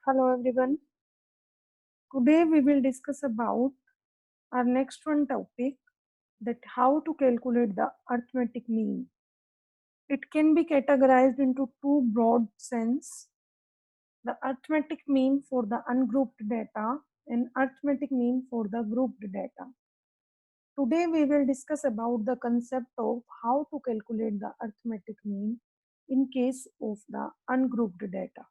Hello everyone. Today we will discuss about our next one topic, that how to calculate the arithmetic mean. It can be categorized into two broad sense: the arithmetic mean for the ungrouped data and arithmetic mean for the grouped data. Today we will discuss about the concept of how to calculate the arithmetic mean in case of the ungrouped data.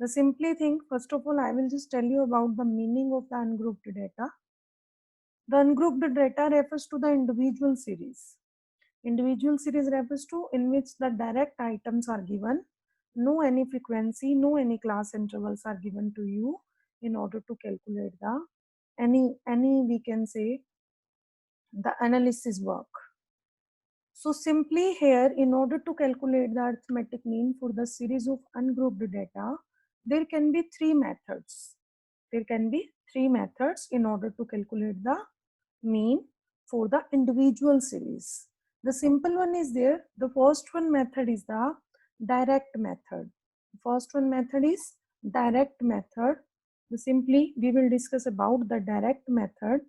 The simply thing, first of all, I will just tell you about the meaning of the ungrouped data. The ungrouped data refers to the individual series. Individual series refers to in which the direct items are given, no any frequency, no any class intervals are given to you in order to calculate the any we can say the analysis work. So simply here, in order to calculate the arithmetic mean for the series of ungrouped data, there can be three methods. There can be three methods in order to calculate the mean for the individual series. The simple one is there. The first one method is the direct method. The first one method is direct method. Simply we will discuss about the direct method.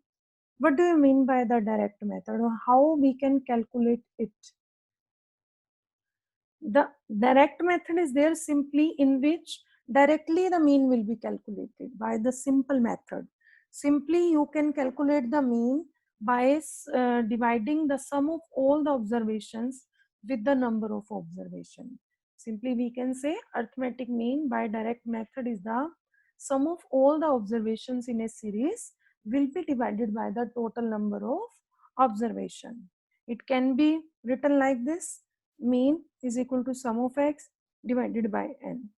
What do you mean by the direct method, or how we can calculate it? The direct method is there simply in which directly the mean will be calculated by the simple method. Simply you can calculate the mean by dividing the sum of all the observations with the number of observation. Simply we can say arithmetic mean by direct method is the sum of all the observations in a series will be divided by the total number of observation. It can be written like this: mean is equal to sum of x divided by n,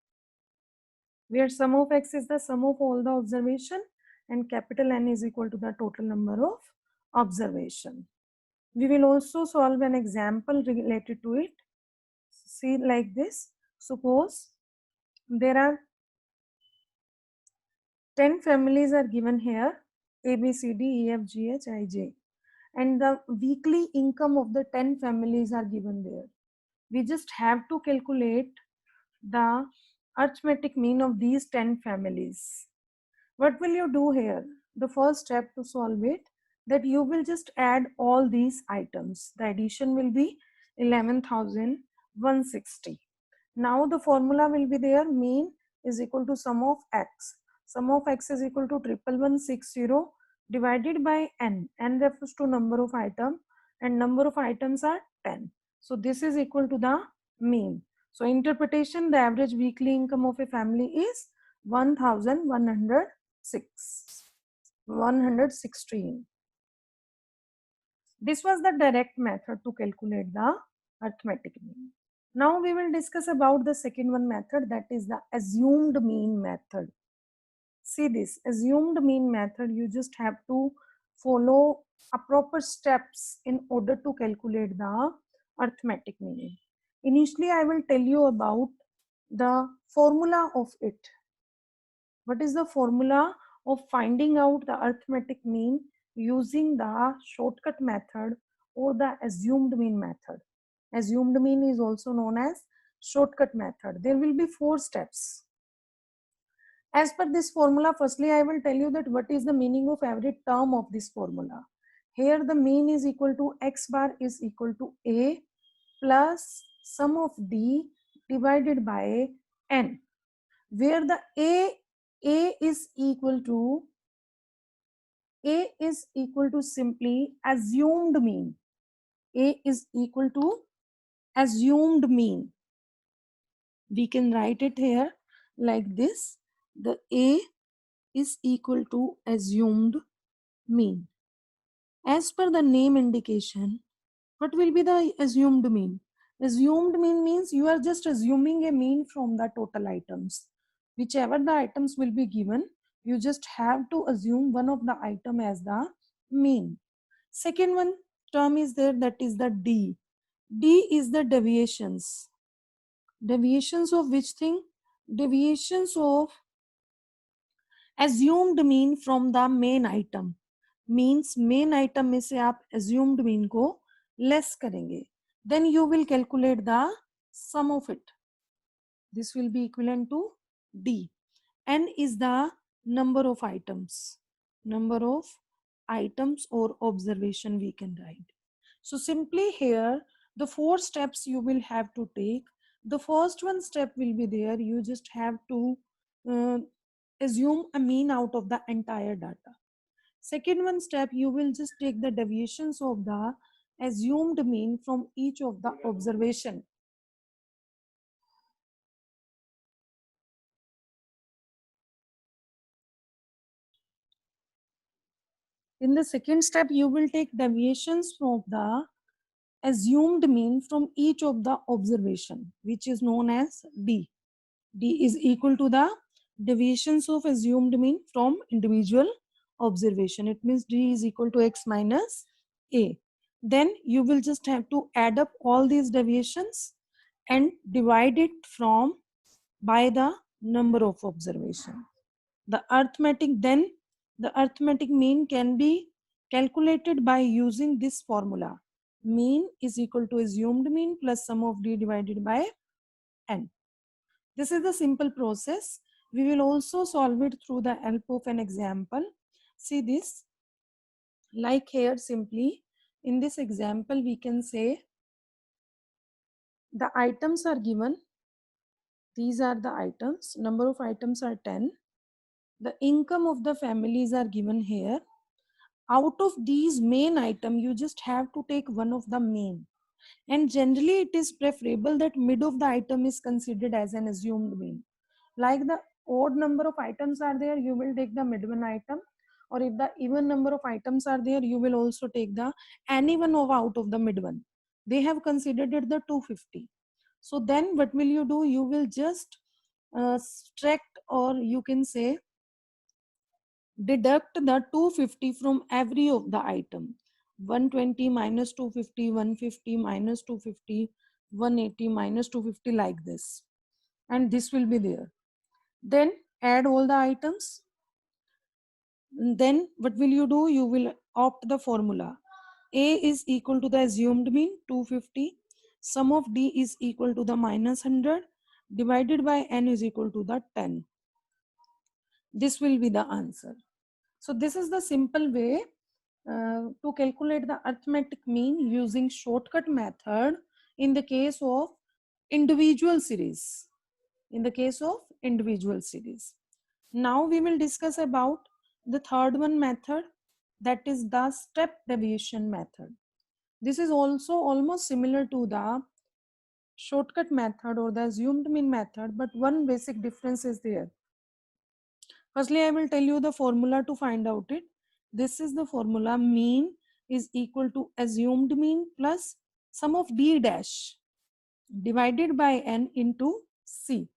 where sum of x is the sum of all the observation and capital N is equal to the total number of observation. We will also solve an example related to it. See like this: suppose there are 10 families are given here, A, B, C, D, E, F, G, H, I, J, and the weekly income of the 10 families are given there. We just have to calculate the arithmetic mean of these 10 families. What will you do here? The first step to solve it, that you will just add all these items. The addition will be 11,160. Now the formula will be there: mean is equal to sum of x. Sum of x is equal to 11,160 divided by n. N refers to number of items and number of items are 10. So this is equal to the mean. So interpretation, the average weekly income of a family is 1,116. This was the direct method to calculate the arithmetic mean. Now we will discuss about the second one method, that is the assumed mean method. See this assumed mean method, you just have to follow a proper steps in order to calculate the arithmetic mean. Initially, I will tell you about the formula of it. What is the formula of finding out the arithmetic mean using the shortcut method or the assumed mean method? Assumed mean is also known as shortcut method. There will be 4 steps. As per this formula, firstly I will tell you that what is the meaning of every term of this formula. Here the mean is equal to x bar is equal to a plus sum of d divided by n, where the a is equal to simply assumed mean. A is equal to assumed mean. We can write it here like this: the A is equal to assumed mean. As per the name indication, what will be the assumed mean? Assumed mean means you are just assuming a mean from the total items. Whichever the items will be given, you just have to assume one of the item as the mean. Second one term is there, that is the D. D is the deviations. Deviations of which thing? Deviations of assumed mean from the main item. Means main item में से आप assumed mean को less करेंगे. Then you will calculate the sum of it. This will be equivalent to D. N is the number of items or observation we can write. So simply here, the 4 steps you will have to take. The first one step will be there. You just have to uh, assume a mean out of the entire data. Second one step, you will just take the deviations of the assumed mean from each of the observation. In the second step, you will take deviations from the assumed mean from each of the observation, which is known as D. D is equal to the deviations of assumed mean from individual observation. It means D is equal to X minus A. Then you will just have to add up all these deviations and divide it from by the number of observation. The arithmetic mean can be calculated by using this formula. Mean is equal to assumed mean plus sum of D divided by N. This is the simple process. We will also solve it through the help of an example. See this, like here simply, in this example we can say the items are given. These are the items. Number of items are 10. The income of the families are given here. Out of these main item, you just have to take one of the main. And generally it is preferable that mid of the item is considered as an assumed mean. Like the odd number of items are there, you will take the mid one item. Or if the even number of items are there, you will also take the any one of out of the mid one. They have considered it the 250. So then what will you do? You will just subtract, or you can say deduct the 250 from every of the item. 120 minus 250, 150 minus 250, 180 minus 250, like this. And this will be there. Then add all the items. Then what will you do? You will opt the formula. A is equal to the assumed mean 250. Sum of D is equal to the minus 100 divided by N is equal to the 10. This will be the answer. So this is the simple way to calculate the arithmetic mean using shortcut method in the case of individual series. In the case of individual series. Now we will discuss about the third one method, that is the step deviation method. This is also almost similar to the shortcut method or the assumed mean method, but one basic difference is there. Firstly, I will tell you the formula to find out it. This is the formula. Mean is equal to assumed mean plus sum of D dash divided by N into C.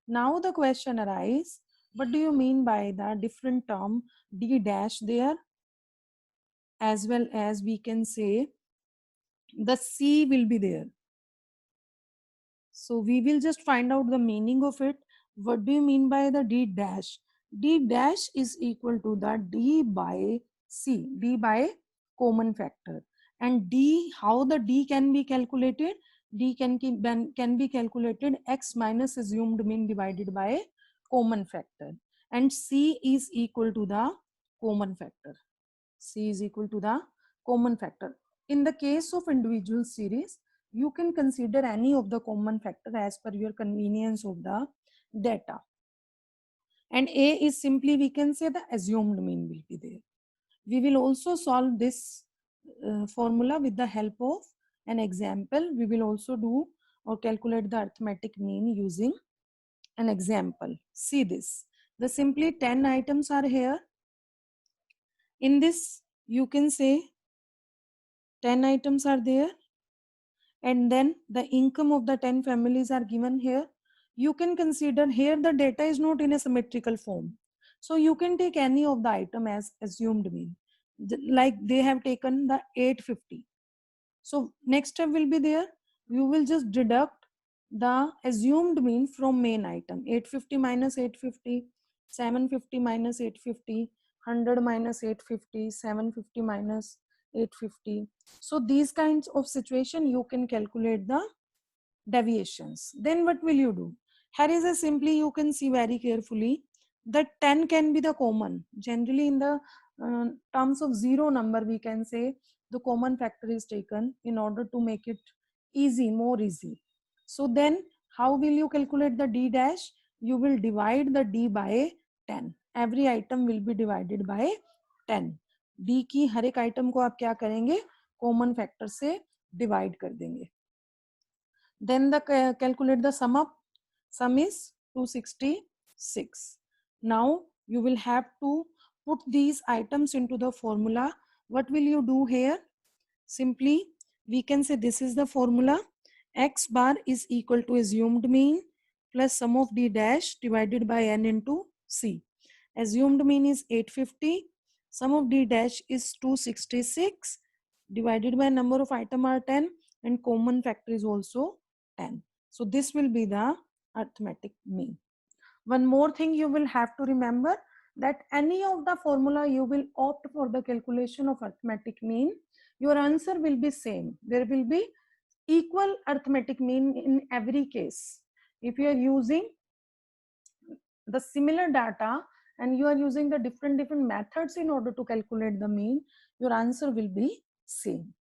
Now the question arises, what do you mean by the different term D dash there, as well as we can say the C will be there. So we will just find out the meaning of it. What do you mean by the D dash? D dash is equal to the D by C, D by common factor. And D, how the D can be calculated? D can be calculated X minus assumed mean divided by common factor. And C is equal to the common factor. C is equal to the common factor. In the case of individual series, you can consider any of the common factor as per your convenience of the data. And A is simply, we can say, the assumed mean will be there. We will also solve this formula with the help of an example. We will also do or calculate the arithmetic mean using an example. See this. The simply 10 items are here. In this, you can say 10 items are there, and then the income of the 10 families are given here. You can consider here the data is not in a symmetrical form, so you can take any of the item as assumed mean, like they have taken the 850. So next step will be there, you will just deduct the assumed mean from main item. 850 minus 850, 750 minus 850, 100 minus 850, 750 minus 850. So these kinds of situation you can calculate the deviations. Then what will you do? Here is a simply, you can see very carefully, that 10 can be the common. Generally in the terms of zero number, we can say the common factor is taken in order to make it easy, more easy. So then how will you calculate the d dash? You will divide the d by 10. Every item will be divided by 10. d की हर एक item को आप क्या करेंगे? Common factor से divide कर देंगे. Then the calculate the sum up. Sum is 266. Now you will have to put these items into the formula. What will you do here? Simply we can say this is the formula. X bar is equal to assumed mean plus sum of d dash divided by n into c. Assumed mean is 850. Sum of d dash is 266 divided by number of item are 10 and common factor is also 10. So this will be the arithmetic mean. One more thing you will have to remember, that any of the formula you will opt for the calculation of arithmetic mean, your answer will be same. There will be equal arithmetic mean in every case. If you are using the similar data and you are using the different methods in order to calculate the mean, your answer will be same.